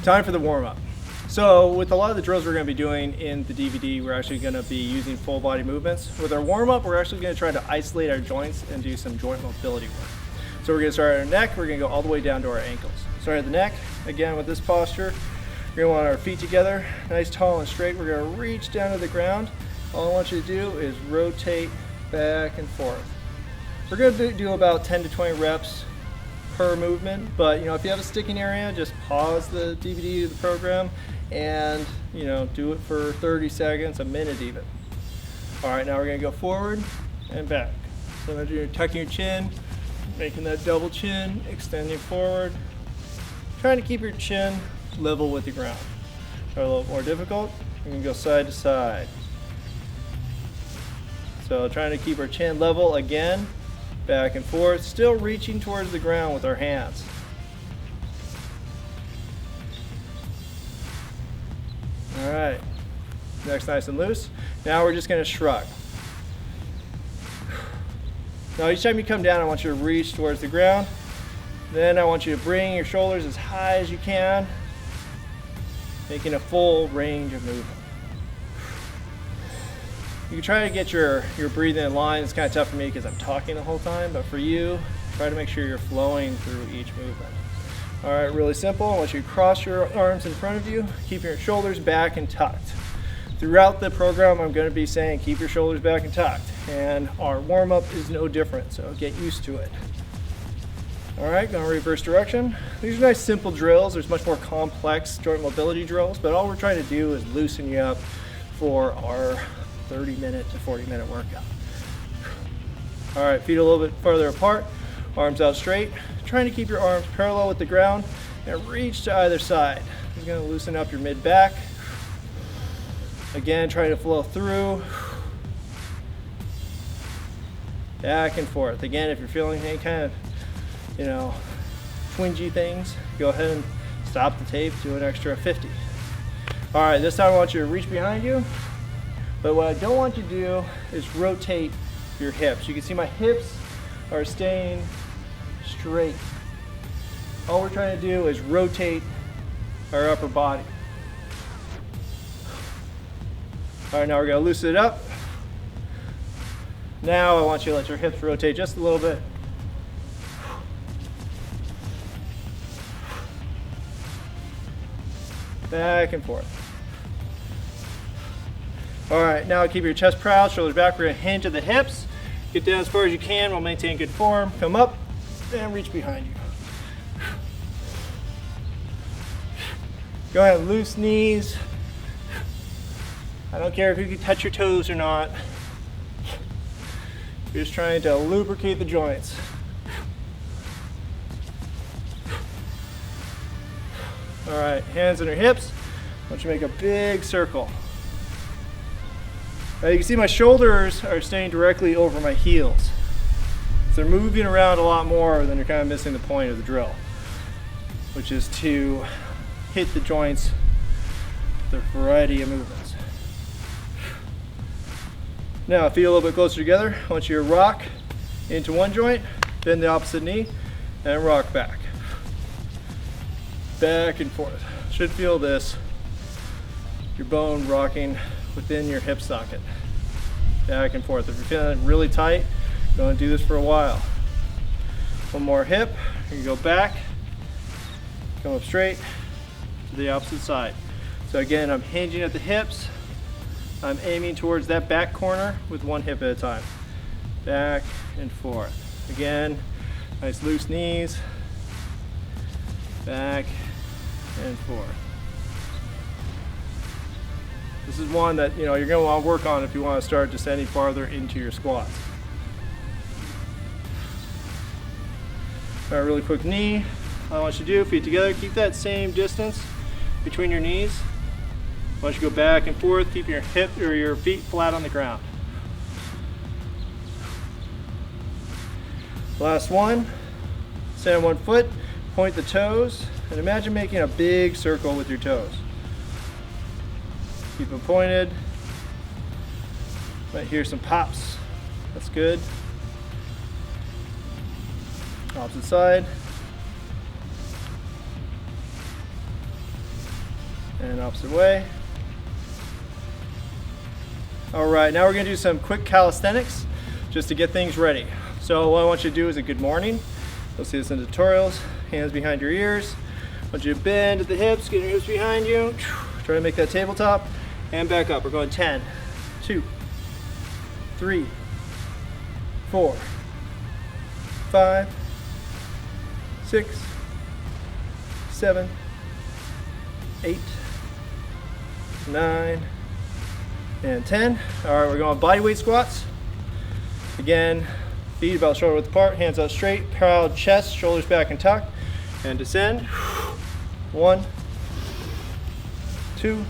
Time for the warm-up. So with a lot of the drills we're going to be doing in the DVD, we're actually going to be using full body movements. With our warm-up, we're actually going to try to isolate our joints and do some joint mobility work. So we're going to start at our neck, we're going to go all the way down to our ankles. Start at the neck, again with this posture, we're going to want our feet together, nice tall and straight. We're going to reach down to the ground. All I want you to do is rotate back and forth. We're going to do about 10 to 20 reps per movement, but if you have a sticking area, just pause the DVD of the program and do it for 30 seconds, a minute even. All right, now we're going to go forward and back. So you're tucking your chin, making that double chin, extending forward, trying to keep your chin level with the ground. Try a little more difficult. We can go side to side. So trying to keep our chin level again, back and forth, still reaching towards the ground with our hands. All right, next nice and loose. Now we're just going to shrug. Now each time you come down, I want you to reach towards the ground. Then I want you to bring your shoulders as high as you can, making a full range of movement. You can try to get your breathing in line. It's kind of tough for me because I'm talking the whole time, but for you, try to make sure you're flowing through each movement. All right, really simple. I want you to cross your arms in front of you, keep your shoulders back and tucked. Throughout the program, I'm going to be saying keep your shoulders back and tucked, and our warm-up is no different, so get used to it. All right, going reverse direction. These are nice simple drills. There's much more complex joint mobility drills, but all we're trying to do is loosen you up for our 30-minute to 40-minute workout. All right, feet a little bit farther apart, arms out straight. Trying to keep your arms parallel with the ground and reach to either side. This is going to loosen up your mid-back. Again, trying to flow through. Back and forth. Again, if you're feeling any kind of twingy things, go ahead and stop the tape, do an extra 50. All right, this time I want you to reach behind you, but what I don't want you to do is rotate your hips. You can see my hips are staying straight. All we're trying to do is rotate our upper body. All right, now we're going to loosen it up. Now I want you to let your hips rotate just a little bit. Back and forth. All right, now keep your chest proud, shoulders back. We're going to hinge at the hips. Get down as far as you can while maintaining good form. Come up and reach behind you. Go ahead, loose knees. I don't care if you can touch your toes or not. You're just trying to lubricate the joints. All right, hands on your hips. I want you to make a big circle. Now you can see my shoulders are staying directly over my heels. So they're moving around a lot more than you're kind of missing the point of the drill, which is to hit the joints with a variety of movements. Now feet a little bit closer together. I want you to rock into one joint, bend the opposite knee, and rock back. Back and forth. Should feel this, your bone rocking within your hip socket. Back and forth. If you're feeling really tight, go and do this for a while. One more hip, you can go back, come up straight to the opposite side. So again, I'm hinging at the hips. I'm aiming towards that back corner with one hip at a time. Back and forth. Again, nice loose knees. Back and forth. This is one that you're going to want to work on if you want to start descending farther into your squats. All right, really quick knee. All I want you to do, feet together, keep that same distance between your knees. I want you to go back and forth, keep your hip or your feet flat on the ground. Last one. Stand on one foot, point the toes, and imagine making a big circle with your toes. Keep them pointed. Might hear some pops. That's good. Opposite side. and opposite way. All right, now we're gonna do some quick calisthenics just to get things ready. So what I want you to do is a good morning. You'll see this in tutorials. Hands behind your ears. I want you to bend at the hips, get your hips behind you. Try to make that tabletop and back up. We're going 10, 2, 3, 4, 5, 6, 7, 8, 9, and 10. All right, we're going body weight squats. Again, feet about shoulder width apart, hands out straight, proud chest, shoulders back and tuck, and descend. 1, 2,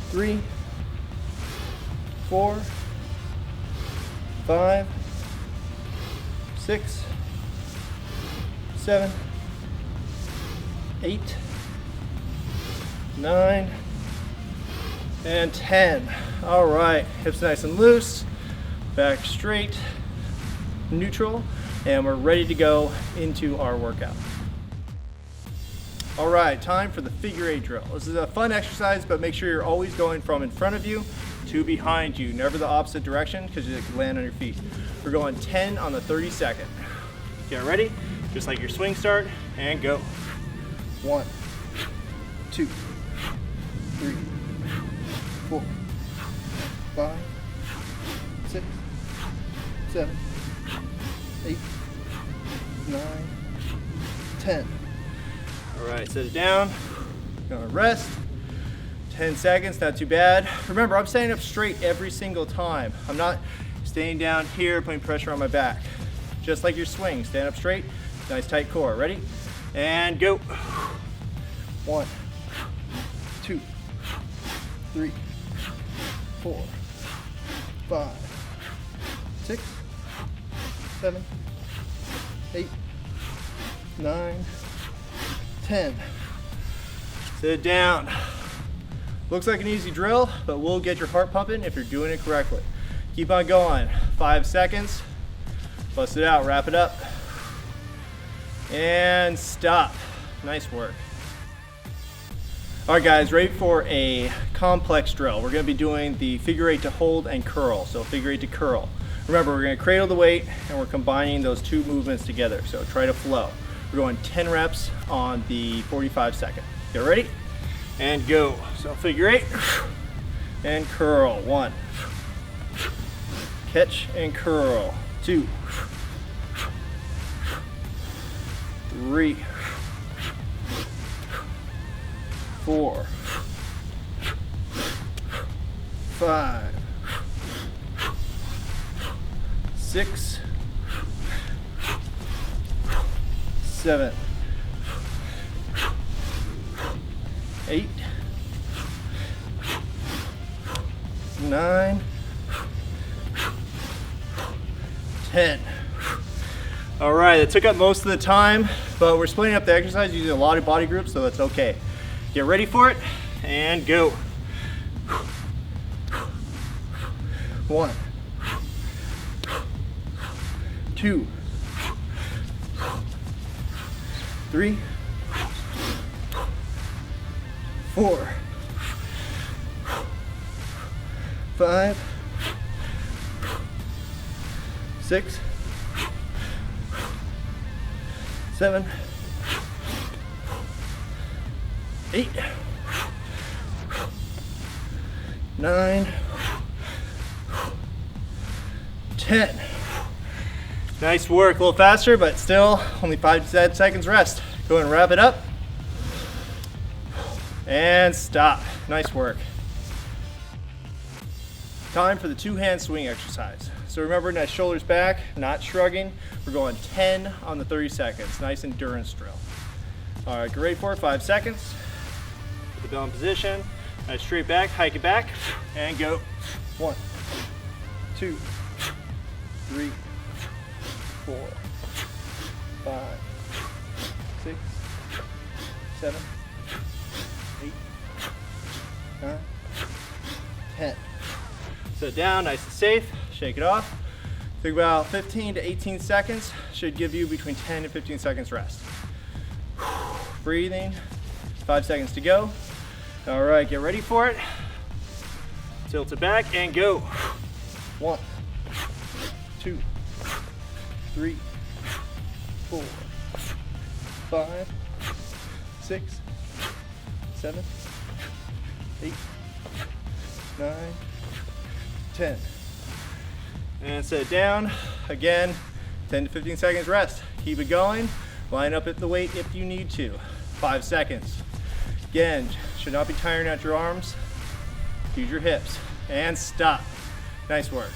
3, 4, 5, 6, 7, 8, 9, and 10. All right, hips nice and loose, back straight, neutral, and we're ready to go into our workout. All right, time for the figure 8 drill. This is a fun exercise, but make sure you're always going from in front of you to behind you, never the opposite direction because you can land on your feet. We're going 10 on the 32nd. Get ready, just like your swing start, and go. 1, 2, 3, 4, 5, 6, 7, 8, 9, 10. All right, set it down. Gonna rest. 10 seconds, not too bad. Remember, I'm standing up straight every single time. I'm not staying down here, putting pressure on my back. Just like your swing, stand up straight, nice tight core. Ready? And go. 1, 2, 3, 4, 5, 6, 7, 8, 9, 10. Sit down. Looks like an easy drill, but we'll get your heart pumping if you're doing it correctly. Keep on going. 5 seconds. Bust it out, wrap it up. And stop. Nice work. All right guys, ready for a complex drill. We're gonna be doing the figure 8 to hold and curl. So figure 8 to curl. Remember, we're gonna cradle the weight and we're combining those two movements together. So try to flow. We're going 10 reps on the 45-second. Get ready? And go. So figure 8 and curl. 1. Catch and curl. 2. 3. 4. 5. 6. 7. 8. 9. 10. All right, it took up most of the time, but we're splitting up the exercise using a lot of body groups, so that's okay. Get ready for it and go. 1, 2, 3, 4, 5, 6, 7, 8, 9, 10. Nice work, a little faster, but still only 5 seconds rest. Go and wrap it up. And stop. Nice work. Time for the 2-hand swing exercise. So remember, nice shoulders back, not shrugging. We're going 10 on the 30 seconds. Nice endurance drill. All right, get ready for it. 5 seconds. Put the bell in position. Nice straight back, hike it back, and go. 1, 2, 3, 4, 5, 6, 7, 8, 9, 10. Sit down, nice and safe. Shake it off. Think about 15 to 18 seconds. Should give you between 10 and 15 seconds rest. Breathing, 5 seconds to go. All right, get ready for it. Tilt it back and go. 1, 2, 3, 4, 5, 6, 7, 8, 9, 10. And set it down. Again, 10 to 15 seconds rest. Keep it going. Line up at the weight if you need to. 5 seconds. Again, should not be tiring out your arms. Use your hips. And stop. Nice work.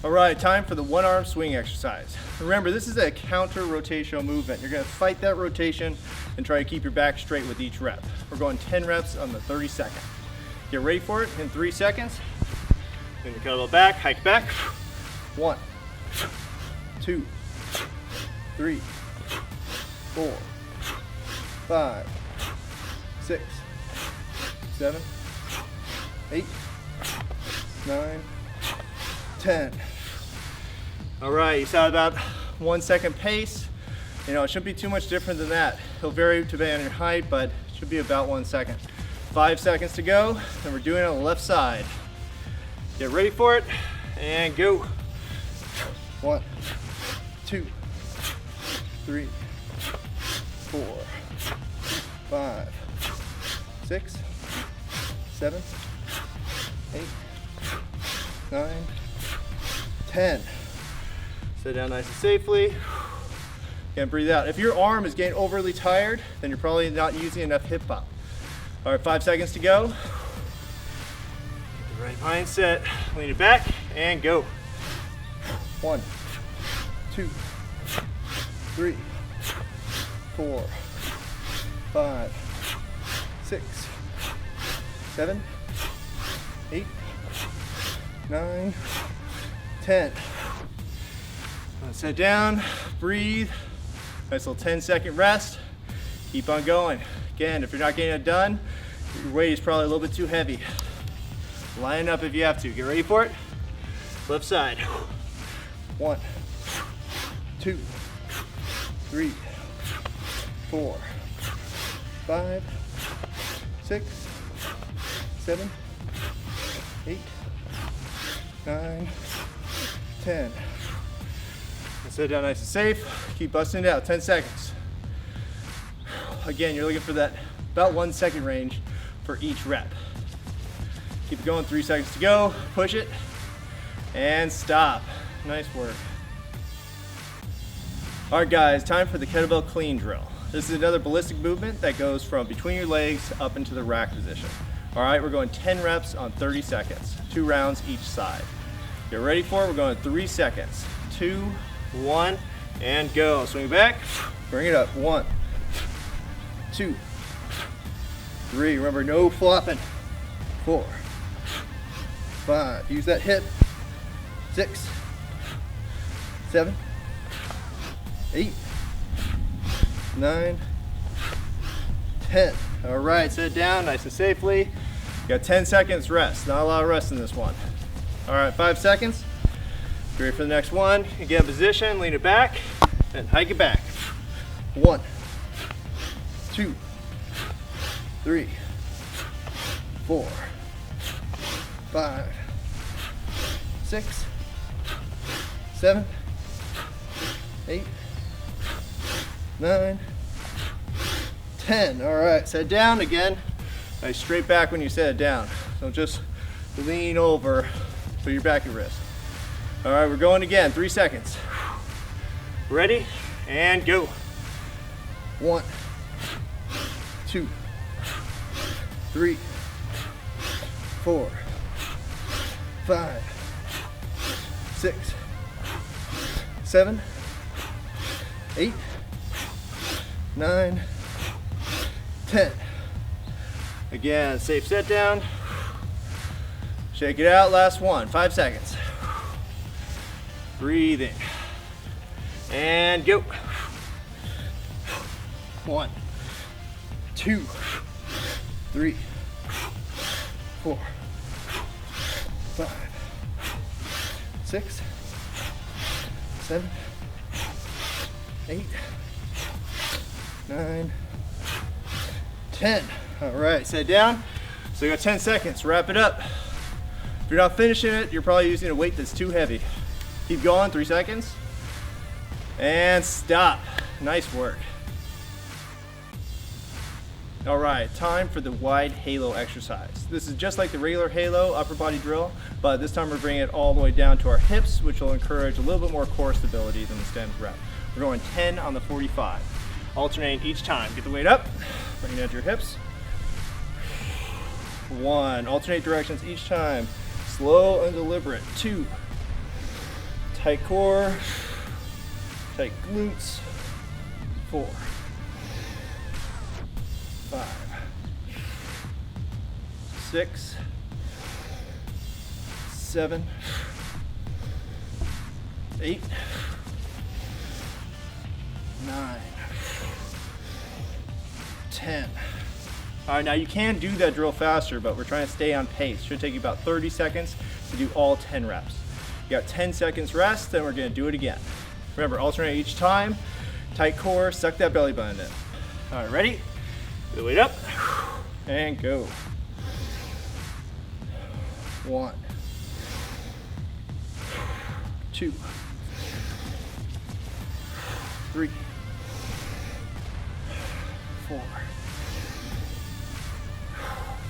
All right, time for the one arm swing exercise. Remember, this is a counter rotational movement. You're gonna fight that rotation and try to keep your back straight with each rep. We're going 10 reps on the 32nd. Get ready for it in 3 seconds. Bring your kettlebell back, hike back. 1, 2, 3, 4, 5, 6, 7, 8, 9, 10. All right, you saw about 1 second pace. You know, it shouldn't be too much different than that. It'll vary depending on your height, but it should be about 1 second. 5 seconds to go, and we're doing it on the left side. Get ready for it, and go. 1, 2, 3, 4, 5, 6, 7, 8, 9, 10. Sit down nice and safely. Again, breathe out. If your arm is getting overly tired, then you're probably not using enough hip pop. All right, 5 seconds to go. Get the right mindset. Lean it back and go. 1, 2, 3, 4, 5, 6, 7, 8, 9, 10. Sit down, breathe. Nice little 10-second rest. Keep on going. Again, if you're not getting it done, your weight is probably a little bit too heavy. Line up if you have to. Get ready for it. Left side. 1, 2, 3, 4, 5, 6, 7, 8, 9, 10. Sit down nice and safe. Keep busting it out. 10 seconds. Again, you're looking for that about 1 second range for each rep. Keep it going. 3 seconds to go. Push it and stop. Nice work. All right, guys, time for the kettlebell clean drill. This is another ballistic movement that goes from between your legs up into the rack position. All right, we're going 10 reps on 30 seconds, 2 rounds each side. Get ready for it. We're going 3 seconds. 2, 1, and go. Swing back, bring it up. 1, 2, 3. Remember, no flopping. 4, 5. Use that hip. 6, 7, 8, 9, 10. All right, sit down nice and safely. You got 10 seconds rest. Not a lot of rest in this one. All right, 5 seconds. Get ready for the next one. You get in position, lean it back, and hike it back. 1, 2, 3, 4, 5, 6, 7, 8, 9, 10. All right, set down again. Nice straight back when you set it down. Don't just lean over for your back and wrist. All right, we're going again. 3 seconds. Ready, and go. 1, 2, 3, 4, 5, 6, 7, 8, 9, 10. Again, safe set down. Shake it out, last one, 5 seconds. Breathing. And go. 1, 2, 3, 4, 5, 6, 7, 8, 9, 10. All right, set down. So you got 10 seconds, wrap it up. If you're not finishing it, you're probably using a weight that's too heavy. Keep going, 3 seconds. And stop. Nice work. All right, time for the wide halo exercise. This is just like the regular halo upper body drill, but this time we're bringing it all the way down to our hips, which will encourage a little bit more core stability than the standard rep. We're going 10 on the 45. Alternating each time. Get the weight up, bring it down to your hips. 1, alternate directions each time. Slow and deliberate. 2, tight core, tight glutes. 4, 5, 6, 7, 8, 9, 10. All right, now you can do that drill faster, but we're trying to stay on pace. Should take you about 30 seconds to do all 10 reps. You got 10 seconds rest, then we're gonna do it again. Remember, alternate each time. Tight core, suck that belly button in. All right, ready? Get the weight up, and go. 1, 2, 3, 4,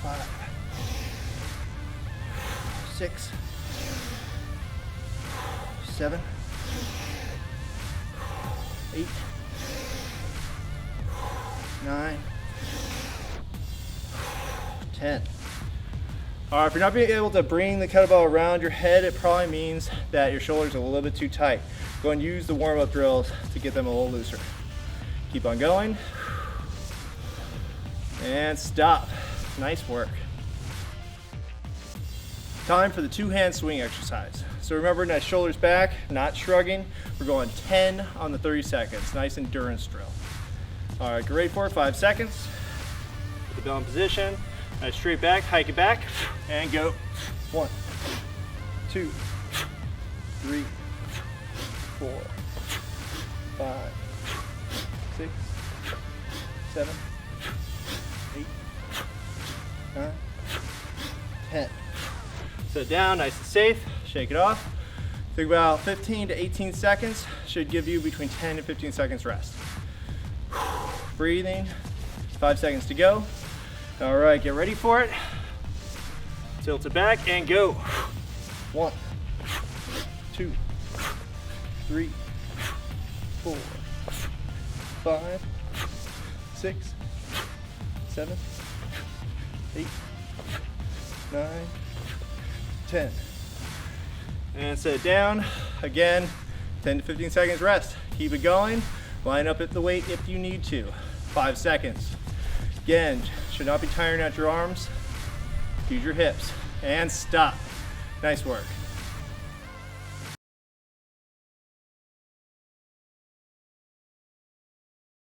5, 6, 7, 8, 9, 10. All right, if you're not being able to bring the kettlebell around your head, it probably means that your shoulders are a little bit too tight. Go and use the warm-up drills to get them a little looser. Keep on going. And stop. Nice work. Time for the 2-hand swing exercise. So remember, that shoulders back, not shrugging. We're going 10 on the 30 seconds. Nice endurance drill. All right, get ready for it. 5 seconds. Put the bell in position. Nice straight back, hike it back, and go. 1, 2, 3, 4, 5, 6, 7, 8, 9, 10. Sit down, nice and safe. Shake it off. Think about 15 to 18 seconds. Should give you between 10 and 15 seconds rest. Breathing. 5 seconds to go. All right, get ready for it. Tilt it back and go. 1, 2, 3, 4, 5, 6, 7, 8, 9, 10. And set it down. Again, 10 to 15 seconds rest. Keep it going. Line up at the weight if you need to. 5 seconds. Again, should not be tiring out your arms. Use your hips. And stop. Nice work.